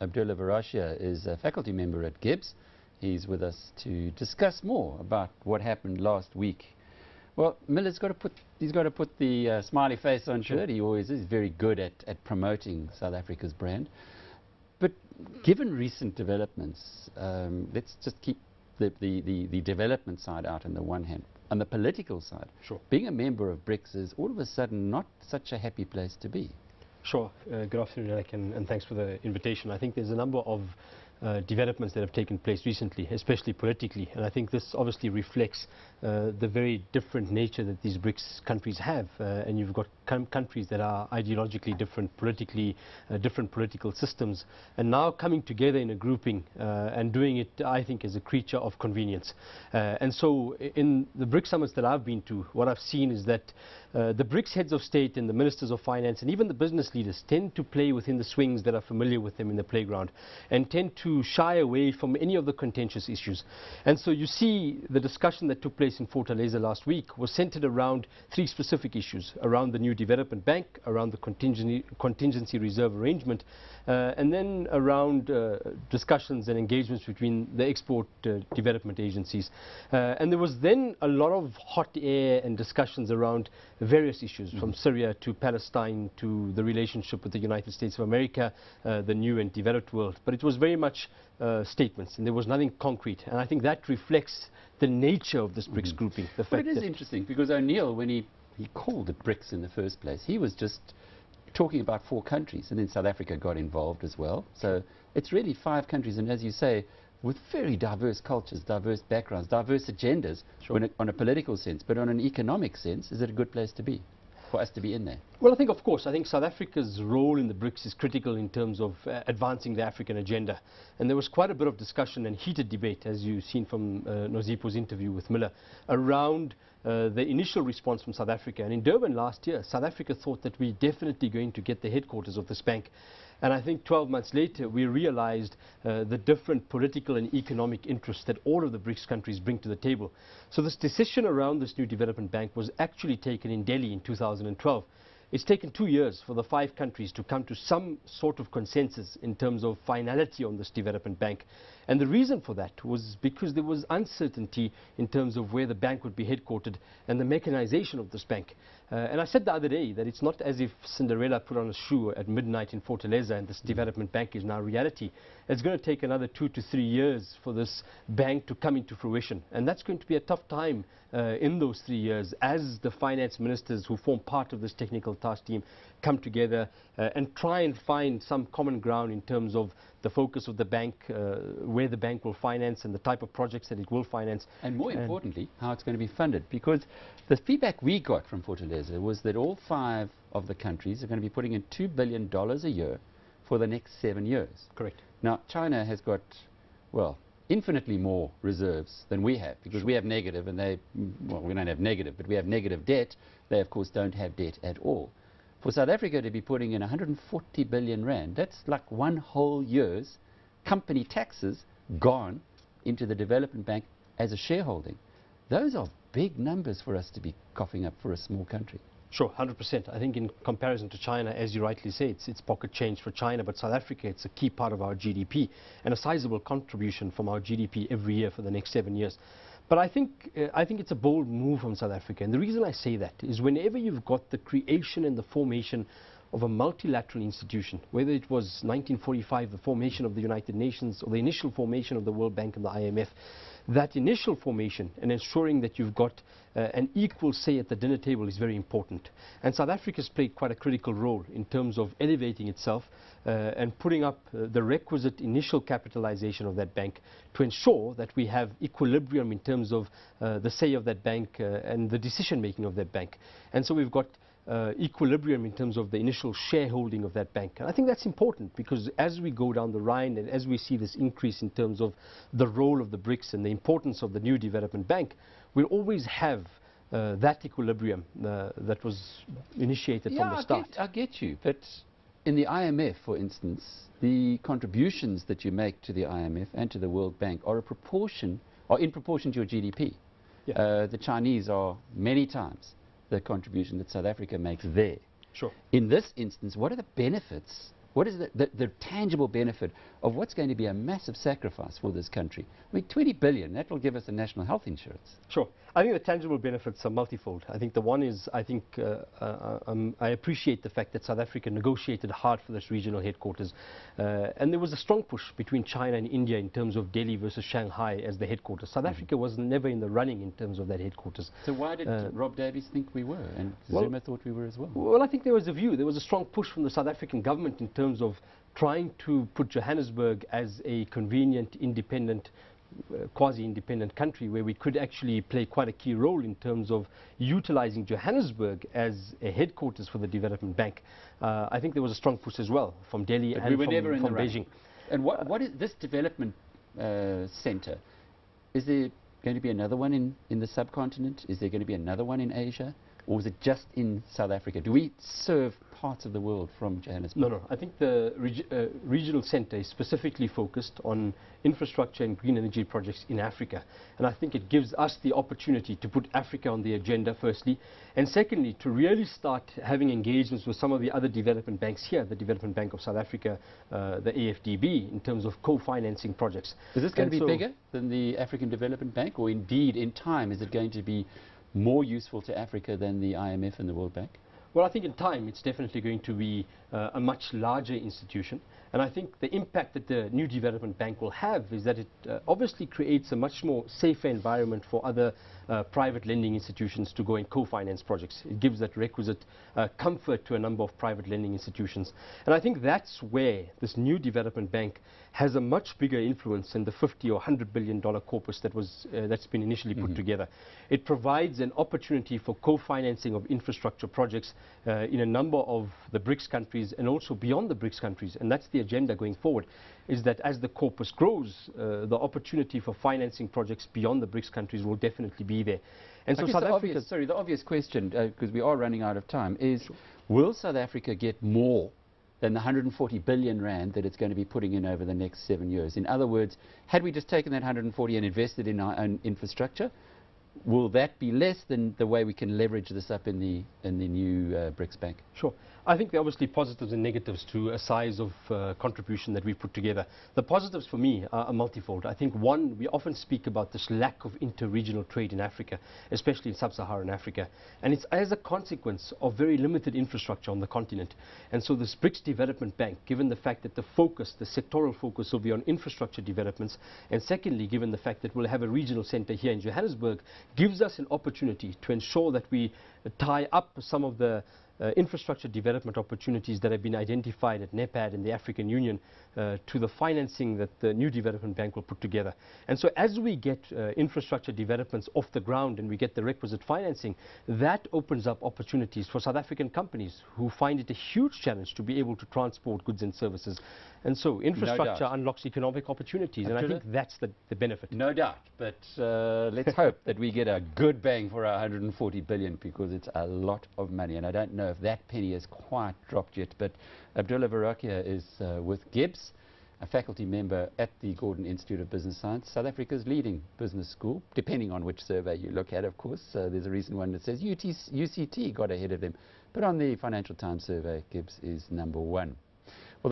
Abdullah Verachia is a faculty member at GIBS. He's with us to discuss more about what happened last week. Well, Miller's got to put the smiley face on shirt. He always is very good at promoting South Africa's brand. But given recent developments, let's just keep the development side out on the one hand. On the political side, being a member of BRICS is all of a sudden not such a happy place to be. Sure. Good afternoon, Alec, and thanks for the invitation. I think there's a number of developments that have taken place recently, especially politically, and I think this obviously reflects the very different nature that these BRICS countries have, and you've got countries that are ideologically different, politically different political systems, and now coming together in a grouping and doing it, I think, as a creature of convenience. And so in the BRICS summits that I've been to, what I've seen is that the BRICS heads of state and the ministers of finance and even the business leaders tend to play within the swings that are familiar with them in the playground and tend to shy away from any of the contentious issues. And so you see the discussion that took place in Fortaleza last week was centered around three specific issues: around the new development bank, around the contingency reserve arrangement, and then around discussions and engagements between the export development agencies. And there was then a lot of hot air and discussions around various issues, from Syria to Palestine to the relationship with the United States of America, the new and developed world. But it was very much statements, and there was nothing concrete. And I think that reflects the nature of this BRICS grouping. The fact but it is interesting, because O'Neill, when he called it BRICS in the first place, he was just talking about 4 countries, and then South Africa got involved as well. So it's really 5 countries, and as you say, with very diverse cultures, diverse backgrounds, diverse agendas, on a political sense. But on an economic sense, is it a good place to be, for us to be in there? Well, I think, of course, I think South Africa's role in the BRICS is critical in terms of advancing the African agenda. And there was quite a bit of discussion and heated debate, as you've seen from Nozipo's interview with Miller, around the initial response from South Africa. And in Durban last year, South Africa thought that we're definitely going to get the headquarters of this bank. And I think 12 months later, we realized the different political and economic interests that all of the BRICS countries bring to the table. So this decision around this new development bank was actually taken in Delhi in 2012. It's taken 2 years for the 5 countries to come to some sort of consensus in terms of finality on this development bank. And the reason for that was because there was uncertainty in terms of where the bank would be headquartered and the mechanization of this bank. And I said the other day that it's not as if Cinderella put on a shoe at midnight in Fortaleza and this development bank is now reality. It's going to take another 2 to 3 years for this bank to come into fruition. And that's going to be a tough time in those 3 years as the finance ministers who form part of this technical task team come together and try and find some common ground in terms of the focus of the bank, where the bank will finance and the type of projects that it will finance. And more importantly, how it's going to be funded. Because the feedback we got from Fortaleza was that all 5 of the countries are going to be putting in $2 billion a year for the next 7 years. Correct. Now, China has got, well, infinitely more reserves than we have, because we have negative and they, well, we don't have negative, but we have negative debt. They, of course, don't have debt at all. For South Africa to be putting in 140 billion rand, that's like 1 whole year's company taxes gone into the development bank as a shareholding. Those are big numbers for us to be coughing up for a small country. Sure, 100%. I think in comparison to China, as you rightly say, it's pocket change for China, but South Africa, it's a key part of our GDP and a sizable contribution from our GDP every year for the next 7 years. But I think it's a bold move from South Africa. And the reason I say that is whenever you've got the creation and the formation of a multilateral institution, whether it was 1945, the formation of the United Nations, or the initial formation of the World Bank and the IMF, that initial formation and ensuring that you've got an equal say at the dinner table is very important. And South Africa's played quite a critical role in terms of elevating itself and putting up the requisite initial capitalization of that bank to ensure that we have equilibrium in terms of the say of that bank and the decision making of that bank. And so we've got equilibrium in terms of the initial shareholding of that bank. And I think that's important, because as we go down the line and as we see this increase in terms of the role of the BRICS and the importance of the new development bank, we'll always have that equilibrium that was initiated from the start. I get you, but in the IMF, for instance, the contributions that you make to the IMF and to the World Bank are in proportion to your GDP. Yeah. The Chinese are many times the contribution that South Africa makes there. Sure. In this instance, what are the benefits What is the tangible benefit of what's going to be a massive sacrifice for this country? I mean, 20 billion, that will give us a national health insurance. Sure. I think the tangible benefits are multifold. I think the one is, I appreciate the fact that South Africa negotiated hard for this regional headquarters. And there was a strong push between China and India in terms of Delhi versus Shanghai as the headquarters. South Africa was never in the running in terms of that headquarters. So why did Rob Davies think we were, and Zuma thought we were as well? Well, I think there was a view. There was a strong push from the South African government in terms of trying to put Johannesburg as a convenient, independent, quasi-independent country where we could actually play quite a key role in terms of utilizing Johannesburg as a headquarters for the development bank. I think there was a strong push as well from Delhi and from Beijing. And what is this development center? Is there going to be another one in the subcontinent? Is there going to be another one in Asia? Or is it just in South Africa? Do we serve parts of the world from Johannesburg? No. I think the regional center is specifically focused on infrastructure and green energy projects in Africa. And I think it gives us the opportunity to put Africa on the agenda, firstly. And secondly, to really start having engagements with some of the other development banks here, the Development Bank of South Africa, the AFDB, in terms of co-financing projects. Is this going to be bigger than the African Development Bank? Or indeed, in time, is it going to be more useful to Africa than the IMF and the World Bank? Well, I think in time it's definitely going to be a much larger institution. And I think the impact that the new development bank will have is that it obviously creates a much more safer environment for other private lending institutions to go and co-finance projects. It gives that requisite comfort to a number of private lending institutions. And I think that's where this new development bank has a much bigger influence than the $50 or $100 billion corpus that's been initially put together. It provides an opportunity for co-financing of infrastructure projects in a number of the BRICS countries and also beyond the BRICS countries. And that's the agenda going forward, is that as the corpus grows, the opportunity for financing projects beyond the BRICS countries will definitely be there. And so South Africa... the obvious question, because we are running out of time, is will South Africa get more than the 140 billion rand that it's going to be putting in over the next 7 years? In other words, had we just taken that 140 and invested in our own infrastructure, will that be less than the way we can leverage this up in the new BRICS Bank? Sure. I think there are obviously positives and negatives to a size of contribution that we've put together. The positives for me are multifold. I think one, we often speak about this lack of inter-regional trade in Africa, especially in sub-Saharan Africa. And it's as a consequence of very limited infrastructure on the continent. And so this BRICS Development Bank, given the fact that the sectoral focus will be on infrastructure developments, and secondly, given the fact that we'll have a regional center here in Johannesburg, gives us an opportunity to ensure that we tie up some of the infrastructure development opportunities that have been identified at NEPAD and the African Union to the financing that the new development bank will put together. And so as we get infrastructure developments off the ground and we get the requisite financing, that opens up opportunities for South African companies who find it a huge challenge to be able to transport goods and services. And so infrastructure unlocks economic opportunities, and I think that's the benefit. No doubt, but let's hope that we get a good bang for our 140 billion, because it's a lot of money, and I don't know if that penny has quite dropped yet. But Abdullah Verachia is with GIBS, a faculty member at the Gordon Institute of Business Science, South Africa's leading business school, depending on which survey you look at, of course. There's a recent one that says UCT got ahead of them, but on the Financial Times survey, GIBS is #1.